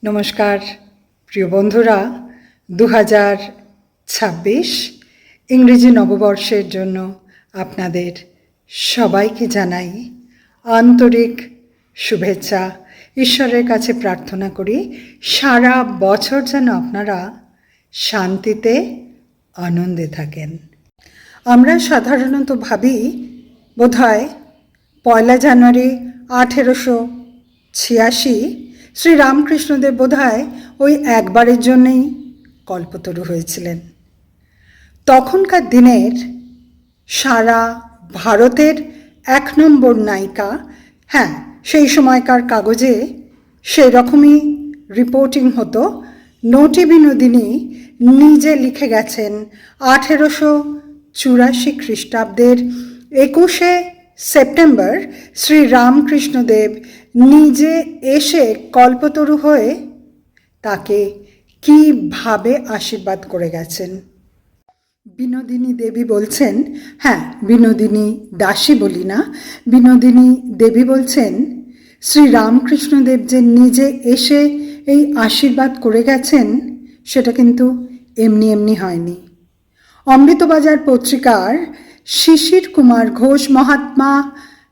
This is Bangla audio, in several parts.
নমস্কার প্রিয় বন্ধুরা, 2026 ইংরেজি নববর্ষের জন্য আপনাদের সবাইকে জানাই আন্তরিক শুভেচ্ছা। ঈশ্বরের কাছে প্রার্থনা করি সারা বছর যেন আপনারা শান্তিতে আনন্দে থাকেন। আমরা সাধারণত ভাবি বোধহয় 1 জানুয়ারি 1886 শ্রীরামকৃষ্ণদেব বোধহয় ওই একবারের জন্যই কল্পতরু হয়েছিলেন। তখনকার দিনের সারা ভারতের 1 নম্বর নায়িকা, হ্যাঁ সেই সময়কার কাগজে সেই রকমই রিপোর্টিং হতো। নটি বিনোদিনী নিজে লিখে গেছেন 1884 খ্রিস্টাব্দের 21শে সেপ্টেম্বর শ্রীরামকৃষ্ণদেব নিজে এসে কল্পতরু হয়ে তাকে কীভাবে আশীর্বাদ করে গেছেন। বিনোদিনী দেবী বলছেন, হ্যাঁ বিনোদিনী দাসী বলি না, বিনোদিনী দেবী বলছেন শ্রীরামকৃষ্ণদেব যে নিজে এসে এই আশীর্বাদ করে গেছেন সেটা কিন্তু এমনি এমনি হয়নি। অমৃতবাজার পত্রিকার শিশির কুমার ঘোষ, মহাত্মা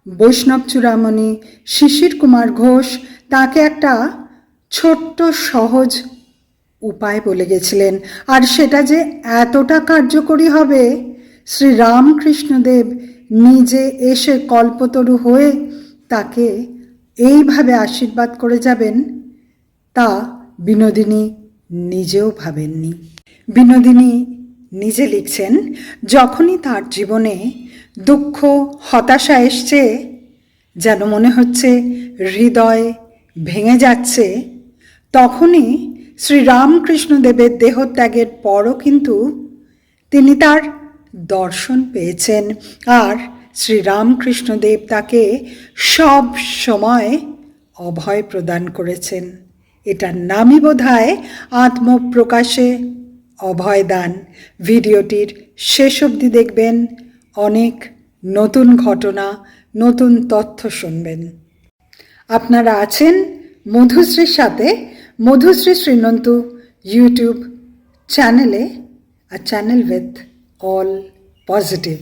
বৈষ্ণব চূড়ামণি শিশির কুমার ঘোষ তাকে একটা ছোট্ট সহজ উপায় বলে গেছিলেন, আর সেটা যে এতটা কার্যকরী হবে, শ্রীরামকৃষ্ণদেব নিজে এসে কল্পতরু হয়ে তাকে এইভাবে আশীর্বাদ করে যাবেন, তা বিনোদিনী নিজেও ভাবেননি। বিনোদিনী নিজে লিখছেন, যখনই তার জীবনে দুঃখ হতাশা এসছে, যেন মনে হচ্ছে হৃদয় ভেঙে যাচ্ছে, তখনই শ্রীরামকৃষ্ণদেবের দেহত্যাগের পরও কিন্তু তিনি তার দর্শন পেয়েছেন, আর শ্রীরামকৃষ্ণদেব তাকে সব সময় অভয় প্রদান করেছেন। এটার নামই বোধহয় আত্মপ্রকাশে অভয়দান। ভিডিওটির শেষ অবধি দেখবেন, অনেক নতুন ঘটনা, নতুন তথ্য শুনবেন। আপনারা আছেন মধুশ্রীর সাথে, মধুশ্রী শ্রীনন্তু ইউটিউব চ্যানেলে, a channel with all positive.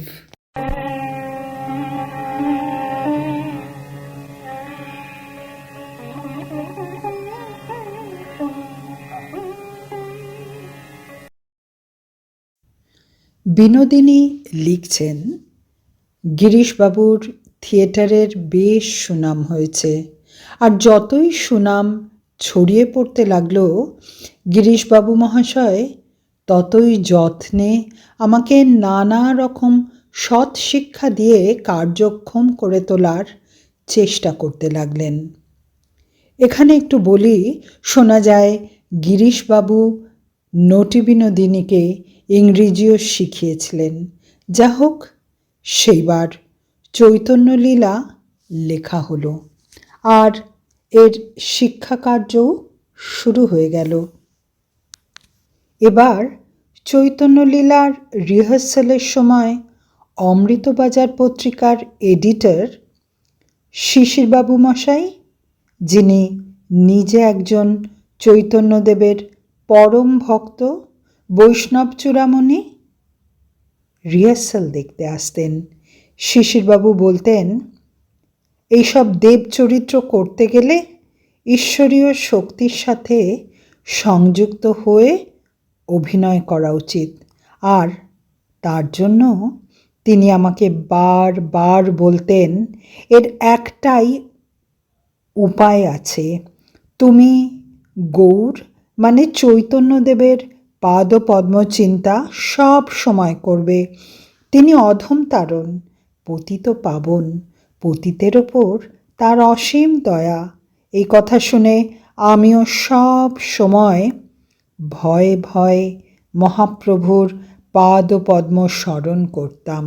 Binodini লিখছেন, গিরিশবাবুর থিয়েটারের বেশ সুনাম হয়েছে, আর যতই সুনাম ছড়িয়ে পড়তে লাগলো, গিরিশবাবু মহাশয় ততই যত্নে আমাকে নানা রকম সৎ শিক্ষা দিয়ে কার্যক্ষম করে তোলার চেষ্টা করতে লাগলেন। এখানে একটু বলি, শোনা যায় গিরিশবাবু নটি বিনোদিনীকে ইংরেজিও শিখিয়েছিলেন। যা হোক, সেইবার চৈতন্যলীলা লেখা হলো, আর এর শিক্ষা কার্যও শুরু হয়ে গেল। এবার চৈতন্যলীলার রিহার্সালের সময় অমৃতবাজার পত্রিকার এডিটর শিশিরবাবু মশাই, যিনি নিজে একজন চৈতন্যদেবের পরম ভক্ত বৈষ্ণব চূড়ামণি, রিহার্সাল দেখতে আসতেন। শিশিরবাবু বলতেন, এইসব দেব চরিত্র করতে গেলে ঈশ্বরীয় শক্তির সাথে সংযুক্ত হয়ে অভিনয় করা উচিত, আর তার জন্য তিনি আমাকে বারবার বলতেন, এর একটাই উপায় আছে, তুমি গৌর মানে চৈতন্যদেবের পাদপদ্ম চিন্তা সব সময় করবে। তিনি অধম তারণ, পতিত পাবন, পতিতের ওপর তার অসীম দয়া। এই কথা শুনে আমিও সব সময় ভয়ে ভয়ে মহাপ্রভুর পাদপদ্ম স্মরণ করতাম।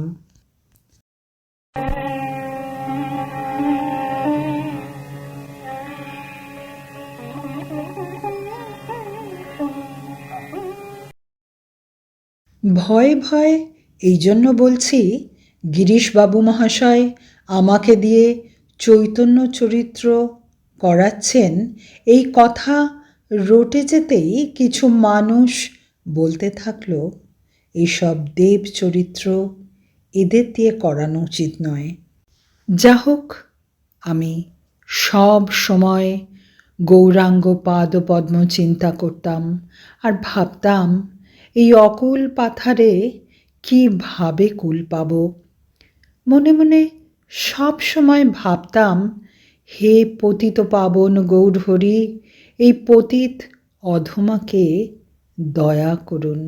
ভয়ে ভয়ে এই জন্য বলছি, গিরিশবাবু মহাশয় আমাকে দিয়ে চৈতন্য চরিত্র করাচ্ছেন, এই কথা রটে যেতেই কিছু মানুষ বলতে থাকলো, এইসব দেব চরিত্র এদের দিয়ে করানো উচিত নয়। যা হোক, আমি সব সময় গৌরাঙ্গ পাদপদ্ম চিন্তা করতাম আর ভাবতাম এই অকুল পাথারে কীভাবে কুল পাব। মনে মনে সব সময় ভাবতাম, হে পতিত পাবন গৌরহরি, এই পতিত অধমাকে দয়া করুন।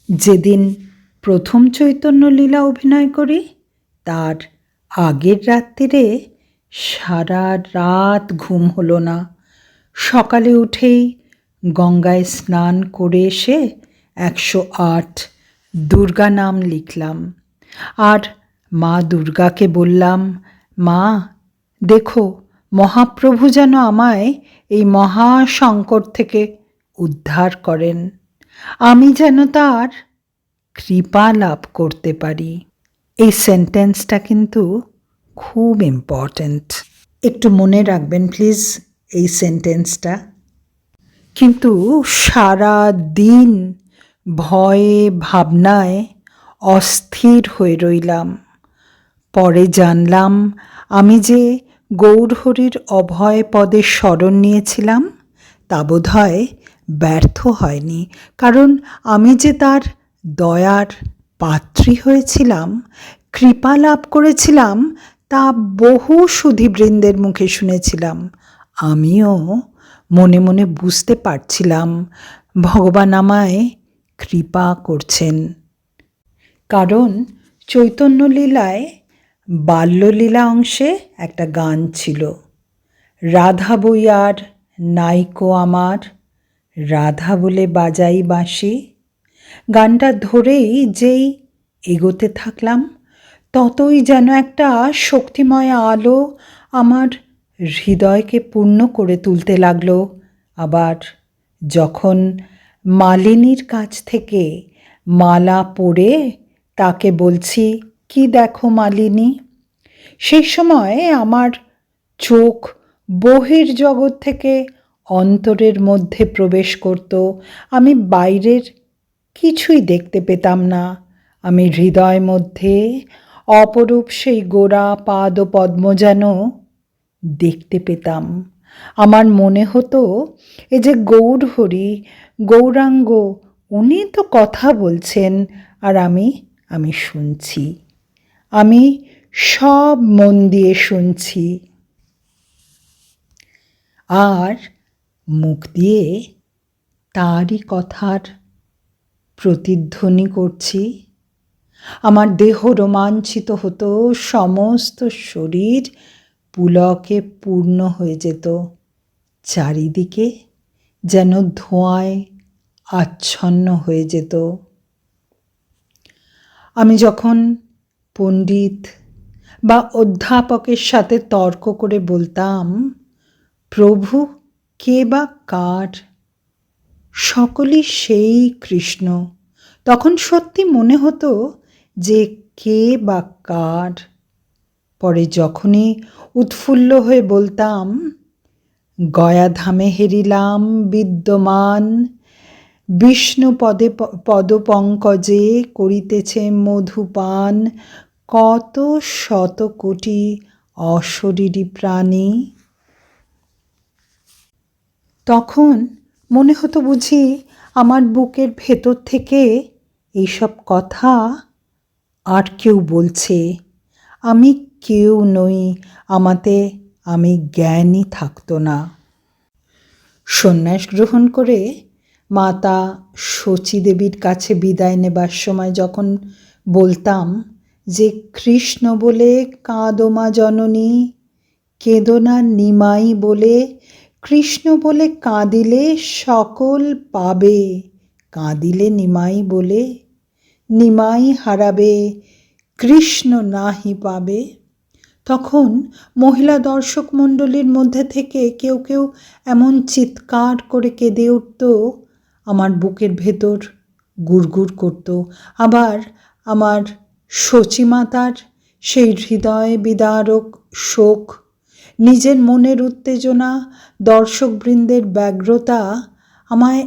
যেদিন প্রথম চৈতন্য লীলা অভিনয় করি তার আগের রাত্রিরে সারা রাত ঘুম হলো না। সকালে উঠেই গঙ্গায় স্নান করে এসে 108 দুর্গা নাম লিখলাম আর মা দুর্গাকে বললাম, মা দেখো, মহাপ্রভু যেন আমায় এই মহা সংকট থেকে উদ্ধার করেন, আমি যেন তার কৃপা লাভ করতে পারি। এই সেন্টেন্সটা কিন্তু খুব ইম্পর্ট্যান্ট, একটু মনে রাখবেন প্লিজ এই সেন্টেন্সটা। কিন্তু সারা দিন ভয়ে ভাবনায় অস্থির হয়ে রইলাম। পরে জানলাম, আমি যে গৌরহরির অভয় পদে শরণ নিয়েছিলাম তা বোধহয় ব্যর্থ হয়নি, কারণ আমি যে তার দয়ার পাত্রী হয়েছিলাম, কৃপা লাভ করেছিলাম, তা বহু সুধীবৃন্দের মুখে শুনেছিলাম। আমিও মনে মনে বুঝতে পারছিলাম ভগবান আমায় কৃপা করছেন। কারণ চৈতন্যলীলায় বাল্যলীলা অংশে একটা গান ছিল, রাধা বইয়ার নাইকো আমার, রাধা বলে বাজাই বাঁশি। গানটা ধরেই যেই এগোতে থাকলাম ততই যেন একটা শক্তিময় আলো আমার হৃদয়কে পূর্ণ করে তুলতে লাগলো। আবার যখন মালিনীর কাছ থেকে মালা পরে তাকে বলছি, কি দেখো মালিনী, সেই সময় আমার চোখ বহির্জগৎ থেকে অন্তরের মধ্যে প্রবেশ করত। আমি বাইরের কিছুই দেখতে পেতাম না, আমি হৃদয় মধ্যে অপরূপ সেই গোরা পাদ পদ্ম যেন দেখতে পেতাম। আমার মনে হতো এ যে গৌরহরি, গৌরাঙ্গ, উনি তো কথা বলছেন আর আমি শুনছি, আমি সব মন দিয়ে শুনছি আর মুখ দিয়ে তারই কথার প্রতিধ্বনি করছি। আমার দেহ রোমাঞ্চিত হতো, সমস্ত শরীর পুলকে পূর্ণ হয়ে যেত, চারিদিকে যেন ধোঁয়ায় আচ্ছন্ন হয়ে যেত। আমি যখন পণ্ডিত বা অধ্যাপকের সাথে তর্ক করে বলতাম, প্রভু কে বা কার, সকলই সেই কৃষ্ণ, তখন সত্যি মনে হতো যে কে বা কার। পরে যখনই উৎফুল্ল হয়ে বলতাম, গয়াধামে হেরিলাম বিদ্যমান, বিষ্ণু পদপঙ্কজে করিতেছে মধুপান, কত শত কোটি অশরীরী প্রাণী, তখন মনে হতো বুঝি আমার বুকের ভেতর থেকে এইসব কথা আর কেউ বলছে। আমি কেউ নই, আমাতে আমি জ্ঞানই থাকতো না। সন্ন্যাস গ্রহণ করে মাতা শচীদেবীর কাছে বিদায় নেবার সময় যখন বলতাম যে কৃষ্ণ বলে কাঁদো মা জননী, কেঁদো না নিমাই বলে, কৃষ্ণ বলে কাঁদিলে সকল পাবে, কাঁদিলে নিমাই বলে নিমাই হারাবে, কৃষ্ণ নাহি পাবে, তখন মহিলা দর্শক মণ্ডলীর মধ্যে থেকে কেউ কেউ এমন চিৎকার করে কেঁদে উঠত, আমার বুকের ভেতর গুড়গুড় করত। আবার আমার শচীমাতার সেই হৃদয় বিদারক শোক নিজের মনের উত্তেজনা, দর্শকবৃন্দের ব্যগ্রতা আমায়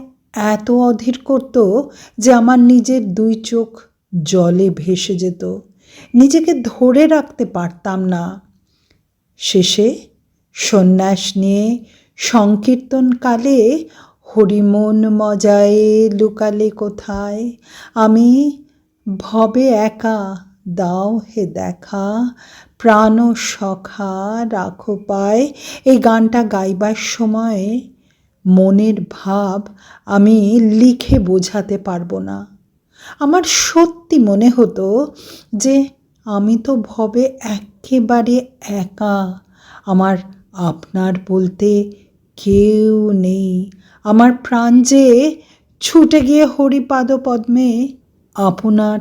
এত অধীর করত যে আমার নিজের দুই চোখ জলে ভেসে যেত। নিজেকে ধরে রাখতে পারতাম না। শেষে সন্ন্যাস নিয়ে সংকীর্তনকালে হরিমন মজায়ে লুকালে কোথায়, আমি ভবে একা দাও হে দেখা, প্রাণ সখা রাখো পায়, এই গানটা গাইবার সময় মনের ভাব আমি লিখে বোঝাতে পারবো না। আমার সত্যি মনে হতো যে আমি তো ভবে একেবারে একা, আমার আপনার বলতে কেউ নেই। আমার প্রাণ যে ছুটে গিয়ে হরিপাদ পদ্মে আপনার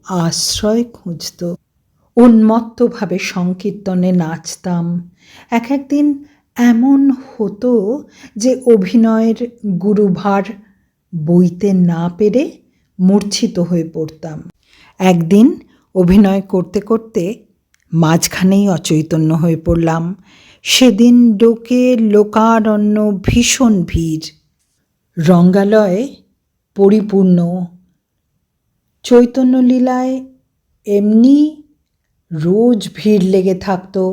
আশ্রয় খুঁজত। উন্মত্তভাবে সংকীর্তনে নাচতাম। একদিন এমন হতো যে অভিনয়ের গুরুভার বইতে না পেরে মূর্ছিত হয়ে পড়তাম। একদিন অভিনয় করতে করতে মাঝখানেই অচৈতন্য হয়ে পড়লাম। সেদিন ডোকে লোকারণ্য, ভীষণ ভিড়, রঙ্গালয় পরিপূর্ণ। চৈতন্যলীলায় এমনি রোজ ভিড় লেগে থাকতো।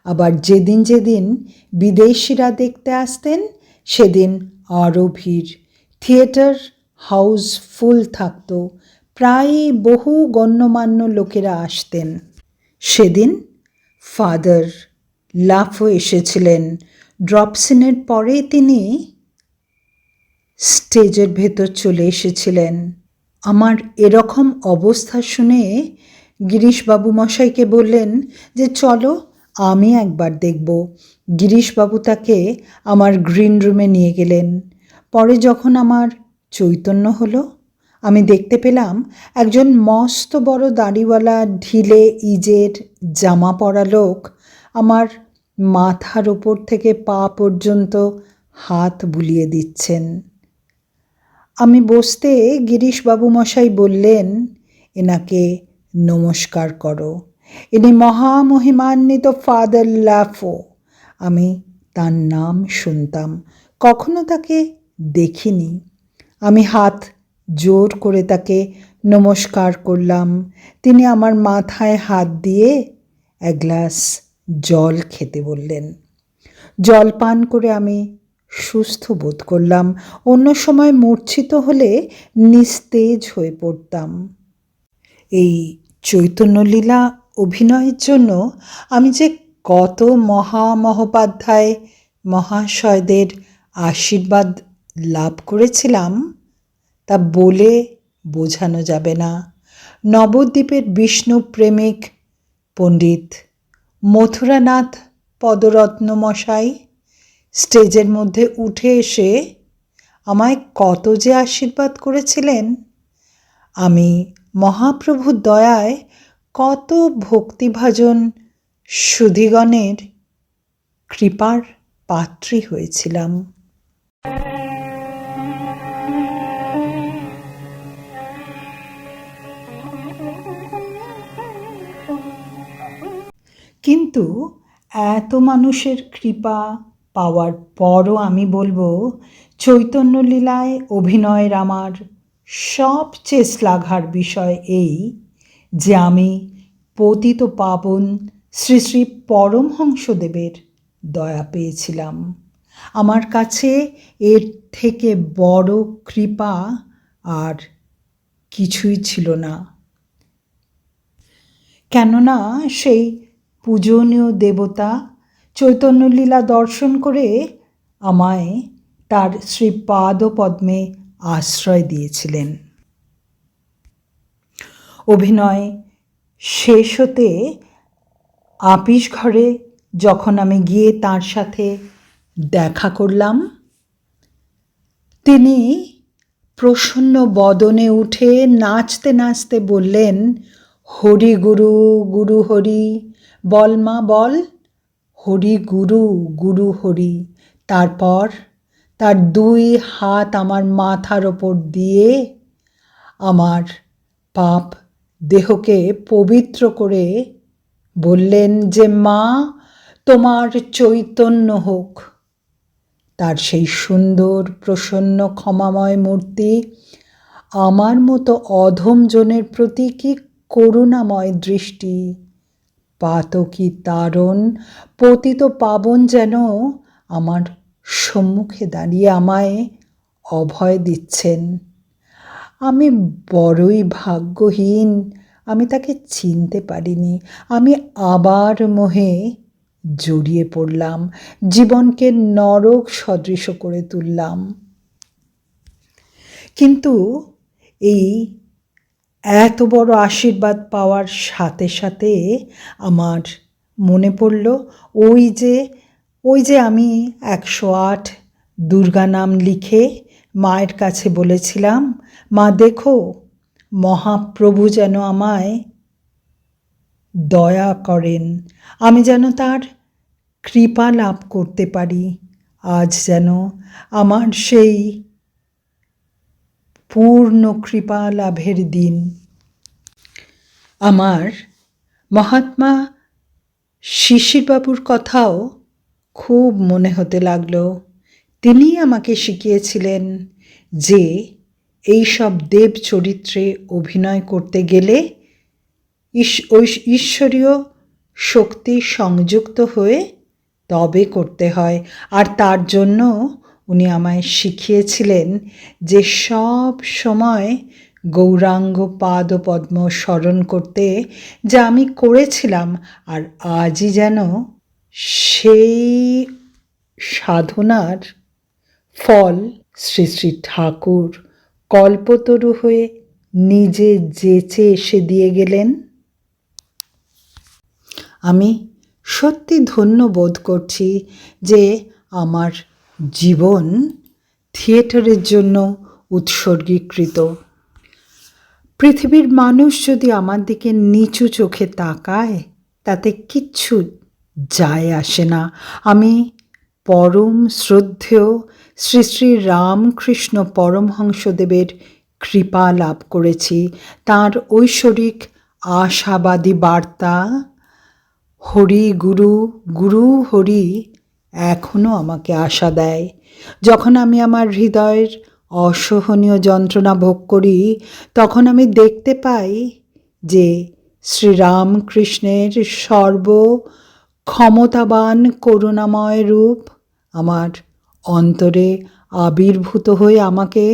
আবার যেদিন যেদিন বিদেশিরা দেখতে আসতেন সেদিন আরও ভিড়। থিয়েটার হাউস ফুল থাকতো, প্রায় বহু গণ্যমান্য লোকেরা আসতেন। সেদিন ফাদার লাফো এসেছিলেন। ড্রপ সিনের পরে তিনি স্টেজের ভেতর চলে এসেছিলেন। আমার এরকম অবস্থা শুনে গিরিশবাবু মশাইকে বললেন যে চলো আমি একবার দেখব। গিরিশবাবু তাকে আমার গ্রিন রুমে নিয়ে গেলেন। পরে যখন আমার চৈতন্য হলো, আমি দেখতে পেলাম একজন মস্ত বড় দাড়িওয়ালা ঢিলে ইজের জামা পরা লোক আমার মাথার ওপর থেকে পা পর্যন্ত হাত বুলিয়ে দিচ্ছেন। আমি বসতে গিরিশবাবু মশাই বললেন, এনাকে নমস্কার করো, ইনি মহামহিমান্বিত ফাদার লাফো। আমি তার নাম শুনতাম, কখনো তাকে দেখিনি। আমি হাত জোর করে তাকে নমস্কার করলাম। তিনি আমার মাথায় হাত দিয়ে এক গ্লাস জল খেতে বললেন। জল পান করে আমি সুস্থ বোধ করলাম। অন্য সময় মূর্ছিত হলে নিস্তেজ হয়ে পড়তাম। এই চৈতন্যলীলা অভিনয়ের জন্য আমি যে কত মহামহোপাধ্যায় মহাশয়দের আশীর্বাদ লাভ করেছিলাম তা বলে বোঝানো যাবে না। নবদ্বীপের বিষ্ণু প্রেমিক পণ্ডিত মথুরানাথ পদরত্ন মশাই স্টেজের মধ্যে উঠে এসে আমায় কত যে আশীর্বাদ করেছিলেন। আমি মহাপ্রভুর দয়ায় কত ভক্তিভাজন সুধীগণের কৃপার পাত্রী হয়েছিলাম। কিন্তু এত মানুষের কৃপা পাওয়ার পরও আমি বলবো, চৈতন্যলীলায় অভিনয়ের আমার সবচেয়ে শ্লাঘার বিষয় এই যে আমি পতিত পাবন শ্রী শ্রী পরমহংসদেবের দয়া পেয়েছিলাম। আমার কাছে এর থেকে বড় কৃপা আর কিছুই ছিল না। কেননা সেই পূজনীয় দেবতা চৈতন্যলীলা দর্শন করে আমায় তার শ্রীপাদপদ্মে আশ্রয় দিয়েছিলেন। অভিনয় শেষ হতে আপিস ঘরে যখন আমি গিয়ে তার সাথে দেখা করলাম, তিনি প্রসন্ন বদনে উঠে নাচতে নাচতে বললেন, হরি গুরু গুরু হরি, বল মা বল, হরি গুরু গুরু হরি। তারপর তার দুই হাত আমার মাথার ওপর দিয়ে আমার পাপ দেহকে পবিত্র করে বললেন যে মা, তোমার চৈতন্য হোক। তার সেই সুন্দর প্রসন্ন ক্ষমাময় মূর্তি আমার মতো অধম জনের প্রতি কি করুণাময় দৃষ্টি। পাতকী তারণ পতিত পাবন যেন আমার সম্মুখে দাঁড়িয়ে আমায় অভয় দিচ্ছেন। আমি বড়ই ভাগ্যহীন, আমি তাকে চিনতে পারিনি। আমি আবার মোহে জড়িয়ে পড়লাম, জীবনকে নরক সদৃশ করে তুললাম। কিন্তু এই এত বড় আশীর্বাদ পাওয়ার সাথে সাথে আমার মনে পড়ল ওই যে আমি 108 দুর্গা নাম লিখে মায়ের কাছে বলেছিলাম, মা দেখো মহাপ্রভু যেন আমায় দয়া করেন, আমি যেন তার কৃপা লাভ করতে পারি। আজ যেন আমার সেই পূর্ণ কৃপা লাভের দিন। আমার মহাত্মা শিশিরবাবুর কথাও খুব মনে হতে লাগলো। তিনি আমাকে শিখিয়েছিলেন যে এই সব দেব চরিত্রে অভিনয় করতে গেলে ঈশ্বরীয় শক্তি সংযুক্ত হয়ে তবে করতে হয়। আর তার জন্য উনি আমায় শিখিয়েছিলেন যে সব সময় গৌরাঙ্গ পাদপদ্ম স্মরণ করতে, যা আমি করেছিলাম। আর আজই যেন সেই সাধনার ফল শ্রী শ্রী ঠাকুর কল্পতরু হয়ে নিজে যেচে এসে দিয়ে গেলেন। আমি সত্যি ধন্য বোধ করছি যে আমার জীবন থিয়েটারের জন্য উৎসর্গীকৃত। পৃথিবীর মানুষ যদি আমার দিকে নিচু চোখে তাকায় তাতে কিচ্ছু যায় আসে না। আমি পরম শ্রদ্ধেয় শ্রী শ্রী রামকৃষ্ণ পরমহংসদেবের কৃপা লাভ করেছি। তাঁর ঐশ্বরিক আশাবাদী বার্তা হরি গুরু, গুরু হরি এখনও আমাকে আশা দেয়। যখন আমি আমার হৃদয়ের অসহনীয় যন্ত্রণা ভোগ করি তখন আমি দেখতে পাই যে শ্রীরামকৃষ্ণের সর্ব ক্ষমতাবান করুণাময় রূপ আমার অন্তরে আবির্ভূত হয়ে আমাকে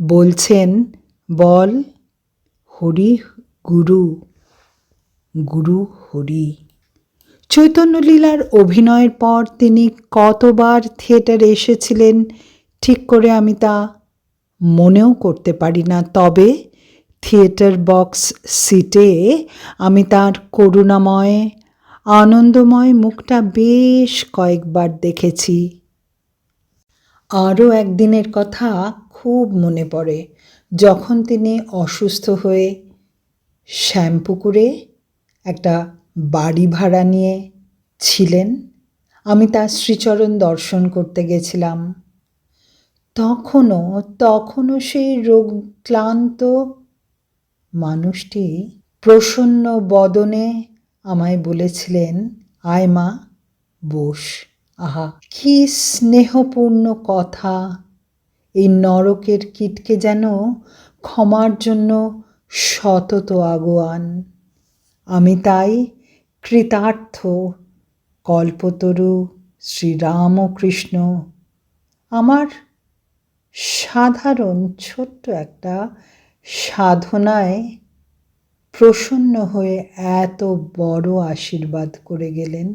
বলছেন, বল হরি গুরু, গুরু হরি। চৈতন্যলীলার অভিনয়ের পর তিনি কতবার থিয়েটারে এসেছিলেন ঠিক করে আমি তা মনেও করতে পারি না। তবে থিয়েটার বক্স সিটে আমি তার করুণাময় আনন্দময় মুখটা বেশ কয়েকবার দেখেছি। আরও একদিনের কথা খুব মনে পড়ে, যখন তিনি অসুস্থ হয়ে শ্যামপুকুরে একটা বাড়ি ভাড়া নিয়ে ছিলেন। আমি তার শ্রীচরণ দর্শন করতে গেছিলাম। তখনও সেই রোগক্লান্ত মানুষটি প্রসন্ন বদনে আমায় বলেছিলেন, আয় মা, বস। আহা, কি স্নেহপূর্ণ কথা! এই নরকের কীটকে যেন ক্ষমার জন্য সতত আগোয়ান। আমি তাই কৃতার্থ। কল্পতরু শ্রীরামকৃষ্ণ আমার সাধারণ ছোট্ট একটা সাধনায় প্রসন্ন হয়ে এত বড় আশীর্বাদ করে গেলেন।